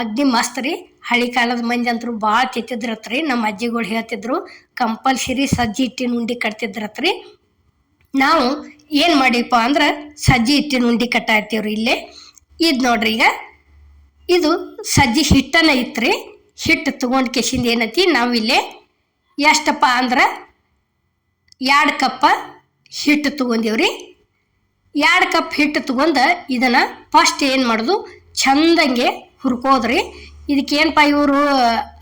ಅಗ್ದಿ ಮಸ್ತ್ ರೀ. ಹಳಿ ಕಾಲದ ಮಂದಿ ಅಂತರೂ ಭಾಳ ತಿಂತಿದ್ರತ್ರಿ. ನಮ್ಮ ಅಜ್ಜಿಗಳು ಹೇಳ್ತಿದ್ರು ಕಂಪಲ್ಸರಿ ಸಜ್ಜಿ ಹಿಟ್ಟಿನ ಉಂಡಿ ಕಟ್ತಿದ್ರತ್ರಿ. ನಾವು ಏನು ಮಾಡಿಪ್ಪ ಅಂದ್ರೆ ಸಜ್ಜಿ ಹಿಟ್ಟಿನ ಉಂಡಿ ಕಟ್ಟಾಡ್ತೀವ್ರಿ ಇಲ್ಲೇ. ಇದು ನೋಡ್ರಿ, ಈಗ ಇದು ಸಜ್ಜಿ ಹಿಟ್ಟನ ಇತ್ರಿ. ಹಿಟ್ಟು ತೊಗೊಂಡು ಕೆಸಿಂದ ಏನೈತಿ ನಾವಿಲ್ಲೇ ಎಷ್ಟಪ್ಪ ಅಂದ್ರೆ 2 ಕಪ್ ಹಿಟ್ಟು ತೊಗೊಂಡಿವ್ರಿ. 2 ಕಪ್ ಹಿಟ್ಟು ತೊಗೊಂಡು ಇದನ್ನು ಫಸ್ಟ್ ಏನು ಮಾಡೋದು ಚಂದಂಗೆ ಹುರ್ಕೋದ್ರಿ. ಇದಕ್ಕೇನಪ್ಪ ಇವರು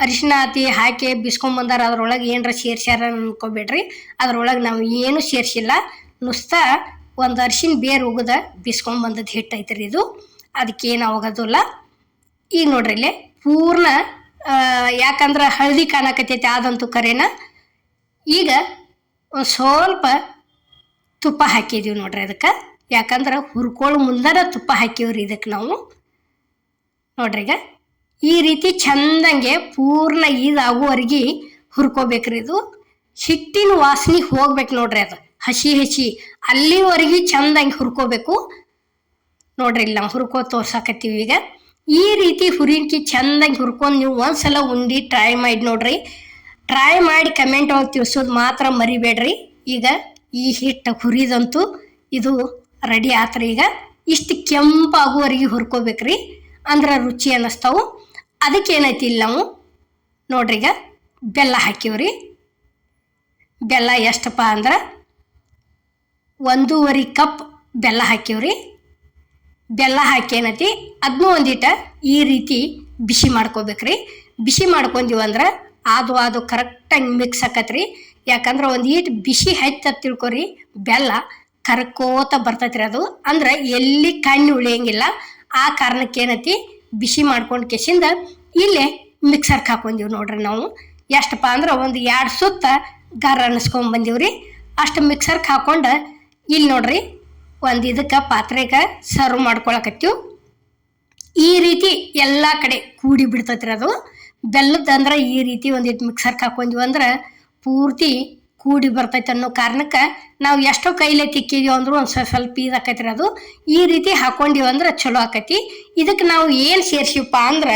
ಅರಿಶಿನ ಹಾಕಿ ಬಿಸ್ಕೊಂಬಂದಾರ, ಅದ್ರೊಳಗೆ ಏನರ ಸೇರ್ಸ್ಯಾರ ಅನ್ಕೋಬೇಡ್ರಿ. ಅದ್ರೊಳಗೆ ನಾವು ಏನು ಸೇರಿಸಿಲ್ಲ, ನುಸ್ತ ಒಂದು ಅರಿಶಿನ ಬೇರು ಉಗದ ಬಿಸ್ಕೊಂಬಂದದ್ದು ಹಿಟ್ಟು ಐತ್ರಿ ಇದು, ಅದಕ್ಕೇನು ಹೋಗೋದಿಲ್ಲ. ಈಗ ನೋಡ್ರಿ ಇಲ್ಲಿ ಪೂರ್ಣ ಯಾಕಂದ್ರೆ ಹಳದಿ ಕಾಣಕತ್ತೈತಿ ಆದಂತೂ ಕರೇನ. ಈಗ ಒಂದು ಸ್ವಲ್ಪ ತುಪ್ಪ ಹಾಕಿದೀವಿ ನೋಡ್ರಿ ಅದಕ್ಕೆ, ಯಾಕಂದ್ರೆ ಹುರ್ಕೊಳ್ಳೋ ಮುಂದರ ತುಪ್ಪ ಹಾಕಿವ್ರಿ ಇದಕ್ಕೆ ನಾವು ನೋಡ್ರಿ. ಈಗ ಈ ರೀತಿ ಚಂದಂಗೆ ಪೂರ್ಣ ಇದಾಗುವವರೆಗೆ ಹುರ್ಕೋಬೇಕ್ರಿ. ಇದು ಹಿಟ್ಟಿನ ವಾಸನೆ ಹೋಗ್ಬೇಕು ನೋಡ್ರಿ, ಅದು ಹಸಿ ಹಸಿ ಅಲ್ಲಿವರೆಗೆ ಚಂದಂಗೆ ಹುರ್ಕೋಬೇಕು ನೋಡ್ರಿ. ಇಲ್ಲಿ ನಾವು ಹುರ್ಕೋ ತೋರ್ಸಾಕತ್ತೀವಿ. ಈಗ ಈ ರೀತಿ ಹುರಿಕಿ ಚಂದಂಗೆ ಹುರ್ಕೊಂಡು ನೀವು ಒಂದ್ಸಲ ಉಂಡಿ ಟ್ರೈ ಮಾಡಿ ನೋಡ್ರಿ. ಟ್ರೈ ಮಾಡಿ ಕಮೆಂಟ್ ಒಳಗೆ ತಿಳಿಸೋದು ಮಾತ್ರ ಮರಿಬೇಡ್ರಿ. ಈಗ ಈ ಹಿಟ್ಟು ಹುರಿದಂತೂ ಇದು ರೆಡಿ ಆತ್ರಿ. ಈಗ ಇಷ್ಟು ಕೆಂಪಾಗುವವರೆಗೆ ಹುರ್ಕೋಬೇಕ್ರಿ, ಅಂದ್ರೆ ರುಚಿ ಅನ್ನಿಸ್ತಾವು. ಅದಕ್ಕೆ ಏನೈತಿ ಇಲ್ಲಿ ನಾವು ನೋಡ್ರಿ ಈಗ ಬೆಲ್ಲ ಹಾಕಿವ್ರಿ. ಬೆಲ್ಲ ಎಷ್ಟಪ್ಪ ಅಂದ್ರೆ 1.5 ಕಪ್ ಬೆಲ್ಲ ಹಾಕಿವ್ರಿ. ಬೆಲ್ಲ ಹಾಕಿ ಏನೈತಿ ಅದನ್ನೂ ಒಂದಿಟ ಈ ರೀತಿ ಬಿಸಿ ಮಾಡ್ಕೋಬೇಕ್ರಿ. ಬಿಸಿ ಮಾಡ್ಕೊಂತೀವಂದ್ರೆ ಅದು ಕರೆಕ್ಟಾಗಿ ಮಿಕ್ಸ್ ಆಕತ್ರಿ. ಯಾಕಂದ್ರೆ ಒಂದು ಈಟ್ ಬಿಸಿ ಹಚ್ಚ ತಿಳ್ಕೊರಿ, ಬೆಲ್ಲ ಕರ್ಕೋತ ಬರ್ತೈತ್ರಿ. ಅದು ಅಂದ್ರೆ ಎಲ್ಲಿ ಕಣ್ಣು ಉಳಿಯಂಗಿಲ್ಲ. ಆ ಕಾರಣಕ್ಕೆ ಏನೈತಿ ಬಿಸಿ ಮಾಡ್ಕೊಂಡು ಕೆಸಿಂದ ಇಲ್ಲೇ ಮಿಕ್ಸರ್ಗೆ ಹಾಕೊಂಡೀವಿ ನೋಡ್ರಿ. ನಾವು ಎಷ್ಟಪ್ಪ ಅಂದ್ರೆ 1-2 ಸುತ್ತ ಗರ್ ಅನ್ನಿಸ್ಕೊಂಡ್ ಬಂದೀವ್ರಿ. ಅಷ್ಟು ಮಿಕ್ಸರ್ಗೆ ಹಾಕೊಂಡು ಇಲ್ಲಿ ನೋಡ್ರಿ ಒಂದು ಇದಕ್ಕೆ ಪಾತ್ರೆಗೆ ಸರ್ವ್ ಮಾಡ್ಕೊಳಕತ್ತೀವಿ. ಈ ರೀತಿ ಎಲ್ಲ ಕಡೆ ಕೂಡಿ ಬಿಡ್ತೈತ್ರಿ ಅದು ಬೆಲ್ಲದ. ಅಂದ್ರೆ ಈ ರೀತಿ ಒಂದಿಟ್ಟು ಮಿಕ್ಸರ್ಗೆ ಹಾಕೊಂಡ್ವಿ ಅಂದ್ರೆ ಪೂರ್ತಿ ಕೂಡಿ ಬರ್ತೈತೆ ಅನ್ನೋ ಕಾರಣಕ್ಕೆ ನಾವು ಎಷ್ಟೋ ಕೈಲೇ ತಿಕ್ಕಿದೀವಿ ಅಂದ್ರೂ ಒಂದು ಸ್ವಲ್ಪ ಇದಾಕೈತ್ರಿ. ಅದು ಈ ರೀತಿ ಹಾಕೊಂಡಿವಿ ಅಂದ್ರೆ ಚಲೋ ಆಕೈತಿ. ಇದಕ್ಕೆ ನಾವು ಏನು ಸೇರ್ಸಿವಪ್ಪ ಅಂದ್ರೆ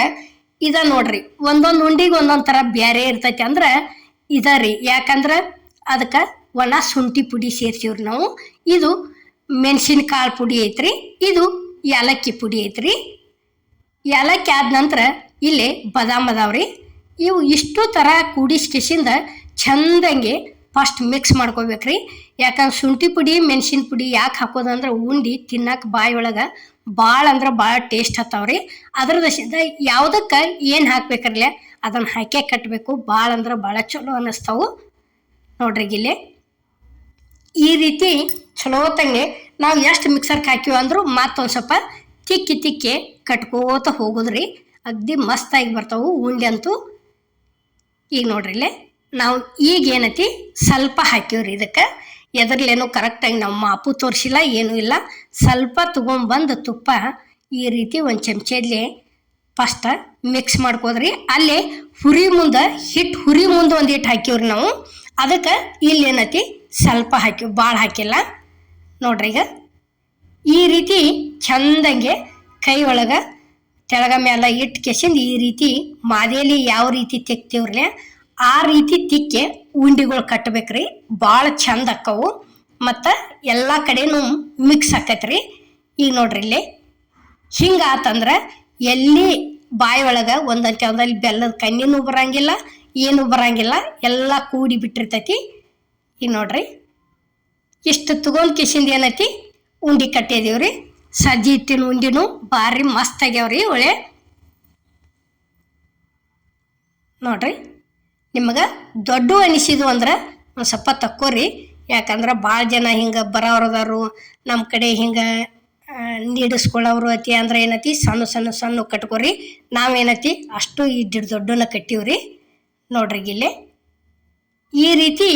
ಇದ ನೋಡ್ರಿ, ಒಂದೊಂದು ಉಂಡಿಗೆ ಒಂದೊಂದು ಥರ ಬೇರೆ ಇರ್ತೈತಿ. ಅಂದ್ರೆ ಇದ ರೀ, ಯಾಕಂದ್ರೆ ಅದಕ್ಕೆ ಒಣ ಶುಂಠಿ ಪುಡಿ ಸೇರ್ಸಿವ್ರಿ ನಾವು. ಇದು ಮೆಣಸಿನಕಾಳು ಪುಡಿ ಐತ್ರಿ, ಇದು ಏಲಕ್ಕಿ ಪುಡಿ ಐತ್ರಿ. ಏಲಕ್ಕಿ ಆದ ನಂತರ ಇಲ್ಲಿ ಬಾದಾಮ್ ಅದಾವ್ರಿ. ಇವು ಇಷ್ಟು ಥರ ಕೂಡಿಸ್ಕಿಸಿಂದ ಚಂದಂಗೆ ಫಸ್ಟ್ ಮಿಕ್ಸ್ ಮಾಡ್ಕೋಬೇಕ್ರಿ. ಯಾಕಂದ್ರೆ ಶುಂಠಿ ಪುಡಿ ಮೆಣಸಿನ ಪುಡಿ ಯಾಕೆ ಹಾಕೋದಂದ್ರೆ ಉಂಡಿ ತಿನ್ನಕ್ಕೆ ಬಾಯಿ ಒಳಗೆ ಭಾಳ ಅಂದ್ರೆ ಭಾಳ ಟೇಸ್ಟ್ ಹತ್ತಾವ್ರಿ. ಅದ್ರದಶಿಂದ ಯಾವುದಕ್ಕೆ ಏನು ಹಾಕ್ಬೇಕ್ರಲ್ಲ ಅದನ್ನು ಹಾಕೇ ಕಟ್ಟಬೇಕು. ಭಾಳ ಅಂದ್ರೆ ಭಾಳ ಚಲೋ ಅನ್ನಿಸ್ತಾವು ನೋಡ್ರಿ. ಗಿಲ್ಲೆ ಈ ರೀತಿ ಚಲೋ ತಂಗೆ ನಾವು ಎಷ್ಟು ಮಿಕ್ಸರ್ಗೆ ಹಾಕಿವಿ ಅಂದರೂ ಮತ್ತೊಂದು ಸ್ವಲ್ಪ ತಿಕ್ಕಿ ಕಟ್ಕೋತ ಹೋಗೋದ್ರಿ. ಅಗ್ದಿ ಮಸ್ತಾಗಿ ಬರ್ತಾವು ಉಂಡೆ ಅಂತೂ. ಈಗ ನೋಡ್ರಿ ಇಲ್ಲೇ ನಾವು ಈಗ ಏನೈತಿ ಸ್ವಲ್ಪ ಹಾಕಿವ್ರಿ. ಇದಕ್ಕೆ ಎದ್ರಲ್ಲೇನು ಕರೆಕ್ಟಾಗಿ ನಾವು ಮಾಪು ತೋರಿಸಿಲ್ಲ, ಏನೂ ಇಲ್ಲ. ಸ್ವಲ್ಪ ತೊಗೊಂಬಂದು ತುಪ್ಪ ಈ ರೀತಿ ಒಂದು ಚಮಚಲ್ಲಿ ಫಸ್ಟ್ ಮಿಕ್ಸ್ ಮಾಡ್ಕೋದ್ರಿ. ಅಲ್ಲೇ ಹಿಟ್ಟು ಹುರಿ ಮುಂದೆ ಒಂದು ಹಿಟ್ಟು ಹಾಕಿವ್ರಿ ನಾವು. ಅದಕ್ಕೆ ಇಲ್ಲೇನೈತಿ ಸ್ವಲ್ಪ ಹಾಕಿವಿ, ಭಾಳ ಹಾಕಿಲ್ಲ ನೋಡ್ರಿ. ಈಗ ಈ ರೀತಿ ಚಂದಂಗೆ ಕೈ ಒಳಗೆ ತೆಳಗ ಮೇಲೆ ಇಟ್ಟು ಕೆಸಿಂದ ಈ ರೀತಿ ಮಾದೇಲಿ ಯಾವ ರೀತಿ ತಿಕ್ತೀವ್ರಲ್ಲ ಆ ರೀತಿ ತಿಕ್ಕಿ ಉಂಡಿಗಳು ಕಟ್ಟಬೇಕ್ರಿ. ಭಾಳ ಚಂದ ಅಕ್ಕವು ಮತ್ತು ಎಲ್ಲ ಕಡೆನೂ ಮಿಕ್ಸ್ ಆಕೈತ್ರಿ. ಈಗ ನೋಡ್ರಿ ಇಲ್ಲಿ ಹಿಂಗೆ ಆತಂದ್ರೆ ಎಲ್ಲಿ ಬಾಯಿ ಒಳಗೆ ಒಂದಲ್ಲಿ ಬೆಲ್ಲದ ಕಣ್ಣಿನೂ ಬರಂಗಿಲ್ಲ, ಏನೂ ಬರಂಗಿಲ್ಲ, ಎಲ್ಲ ಕೂಡಿ ಬಿಟ್ಟಿರ್ತೈತಿ. ಈಗ ನೋಡ್ರಿ ಇಷ್ಟು ತಗೊಂಡ್ ಕಿಸಿಂದ ಏನೈತಿ ಉಂಡಿ ಕಟ್ಟಿದೀವ್ರಿ. ಸಜ್ಜಿ ಹಿಟ್ಟಿನ ಉಂಡಿನೂ ಭಾರಿ ಮಸ್ತ್ ಆಗ್ಯಾವ್ರಿ. ಒಳ್ಳೆ ನೋಡ್ರಿ, ನಿಮಗೆ ದೊಡ್ಡ ಅನಿಸಿದ್ವು ಅಂದ್ರೆ ಒಂದು ಸ್ವಲ್ಪ ತಕ್ಕೋರಿ. ಯಾಕಂದ್ರೆ ಭಾಳ ಜನ ಹಿಂಗೆ ಬರೋರದಾರು ನಮ್ಮ ಕಡೆ ಹಿಂಗೆ ನೀಡಿಸ್ಕೊಳ್ಳೋರು ಐತಿ. ಅಂದ್ರೆ ಏನೈತಿ ಸಣ್ಣ ಕಟ್ಕೋರಿ. ನಾವೇನೈತಿ ಅಷ್ಟು ದೊಡ್ಡನ ಕಟ್ಟಿವ್ರಿ ನೋಡ್ರಿ. ಗಿಲ್ಲೆ ಈ ರೀತಿ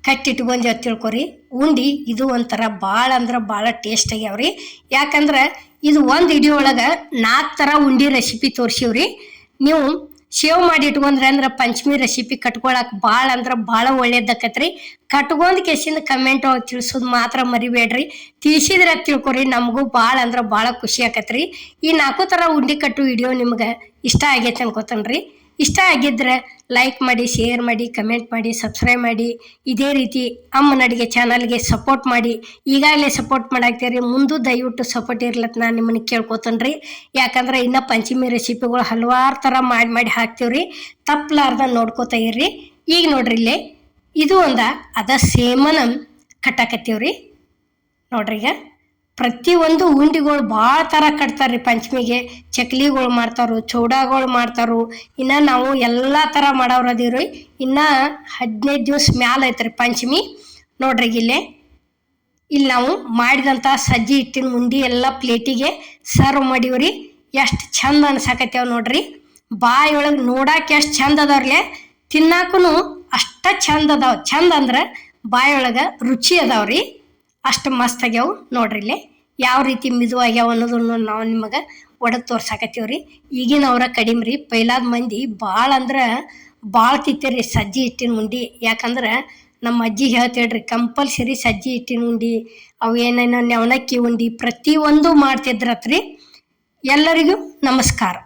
ಕಟ್ಟಿಟ್ಕೊಂಡ್ವಿ ತಿಳ್ಕೊರಿ. ಉಂಡಿ ಇದು ಒಂಥರ ಭಾಳ ಅಂದ್ರೆ ಭಾಳ ಟೇಸ್ಟ್ ಆಗ್ಯಾವ್ರಿ. ಯಾಕಂದ್ರೆ ಇದು ಒಂದು ಇಡಿ ಒಳಗೆ 4 ಥರ ಉಂಡಿ ರೆಸಿಪಿ ತೋರಿಸಿವ್ರಿ. ನೀವು ಸೇವ್ ಮಾಡಿ ಇಟ್ಕೊಂಡ್ರೆ ಅಂದ್ರೆ ಪಂಚಮಿ ರೆಸಿಪಿ ಕಟ್ಕೊಳಕ್ಕೆ ಭಾಳ ಅಂದ್ರೆ ಭಾಳ ಒಳ್ಳೇದಕ್ಕತ್ರಿ. ಕಟ್ಕೊಂಡ್ ಕೆಸಿಂದ ಕಮೆಂಟ್ ಒಳಗೆ ತಿಳಿಸೋದು ಮಾತ್ರ ಮರಿಬೇಡ್ರಿ. ತಿಳಿಸಿದ್ರೆ ತಿಳ್ಕೊರಿ, ನಮಗೂ ಭಾಳ ಅಂದ್ರೆ ಭಾಳ ಖುಷಿ ಆಕತ್ರಿ. ಈ 4 ಥರ ಉಂಡಿ ಕಟ್ಟು ವಿಡಿಯೋ ನಿಮ್ಗೆ ಇಷ್ಟ ಆಗೈತೆ ಅನ್ಕೋತನ್ರಿ. ಇಷ್ಟ ಆಗಿದ್ರೆ ಲೈಕ್ ಮಾಡಿ, ಶೇರ್ ಮಾಡಿ, ಕಮೆಂಟ್ ಮಾಡಿ, ಸಬ್ಸ್ಕ್ರೈಬ್ ಮಾಡಿ. ಇದೇ ರೀತಿ ಅಮ್ಮನ ಅಡುಗೆ ಚಾನಲ್ಗೆ ಸಪೋರ್ಟ್ ಮಾಡಿ. ಈಗಾಗಲೇ ಸಪೋರ್ಟ್ ಮಾಡಾಕ್ತೀರಿ, ಮುಂದೆ ದಯವಿಟ್ಟು ಸಪೋರ್ಟ್ ಇರ್ಲತ್ತ ನಾನು ನಿಮ್ಮನ್ನ ಕೇಳ್ಕೊತನ್ರಿ. ಯಾಕಂದ್ರೆ ಇನ್ನು ಪಂಚಮಿ ರೆಸಿಪಿಗಳು ಹಲವಾರು ಥರ ಮಾಡಿ ಹಾಕ್ತೀವ್ರಿ. ತಪ್ಪಲಾರ್ದ ನೋಡ್ಕೋತಾ ಇರ್ರಿ. ಈಗ ನೋಡ್ರಿ ಇಲ್ಲೇ ಇದು ಅದ ಸೇಮನ ಕಟ್ಟಾಕತ್ತೀವ್ರಿ ನೋಡ್ರಿ. ಈಗ ಪ್ರತಿಯೊಂದು ಉಂಡಿಗಳು ಭಾಳ ಥರ ಕಟ್ತಾರ್ರಿ ಪಂಚಮಿಗೆ. ಚಕ್ಲಿಗಳು ಮಾಡ್ತಾರು, ಚೌಡಾಗಳು ಮಾಡ್ತಾರು. ಇನ್ನು ನಾವು ಎಲ್ಲ ಥರ ಮಾಡೋರು ಅದೀವ್ರಿ. ಇನ್ನು 15 ದಿವಸ ಮ್ಯಾಲ ಐತ್ರಿ ಪಂಚಮಿ ನೋಡ್ರಿ. ಇಲ್ಲಿ ನಾವು ಮಾಡಿದಂಥ ಸಜ್ಜಿ ಹಿಟ್ಟಿನ ಉಂಡಿ ಎಲ್ಲ ಪ್ಲೇಟಿಗೆ ಸರ್ವ್ ಮಾಡೀವ್ರಿ. ಎಷ್ಟು ಚಂದ ಅನ್ಸಾಕತ್ತೇವ್ ನೋಡ್ರಿ. ಬಾಯಿ ಒಳಗೆ ನೋಡಕ್ಕೆ ಎಷ್ಟು ಚಂದ ಅದಾವ್ರಲ್ಲೇ, ತಿನ್ನಾಕೂ ಅಷ್ಟ ಚಂದ ಅದಾವ. ಚಂದ ಅಂದ್ರೆ ಬಾಯಿ ಒಳಗೆ ರುಚಿ ಅದಾವ್ರಿ, ಅಷ್ಟು ಮಸ್ತ್ ಆಗ್ಯಾವು ನೋಡ್ರಿ. ಯಾವ ರೀತಿ ಮಿದುವಾಗ್ಯಾವ ಅನ್ನೋದನ್ನು ನಾವು ನಿಮಗೆ ಒಡೆದು ತೋರ್ಸಾಕತ್ತೀವಿ ರೀ. ಈಗಿನವ್ರ ಕಡಿಮೆ ರೀ. ಪೈಲಾದ ಮಂದಿ ಭಾಳ ಅಂದ್ರೆ ಭಾಳ ತಿಂತೀರಿ ಸಜ್ಜಿ ಹಿಟ್ಟಿನ ಉಂಡೆ. ಯಾಕಂದ್ರೆ ನಮ್ಮ ಅಜ್ಜಿ ಹೇಳ್ತೇಳ್ರಿ, ಕಂಪಲ್ಸರಿ ಸಜ್ಜಿ ಹಿಟ್ಟಿನ ಉಂಡೆ, ಅವು ಏನೇನೋ ನವಲಕ್ಕಿ ಉಂಡೆ ಪ್ರತಿಯೊಂದು ಮಾಡ್ತಿದ್ರತ್ರಿ. ಎಲ್ಲರಿಗೂ ನಮಸ್ಕಾರ.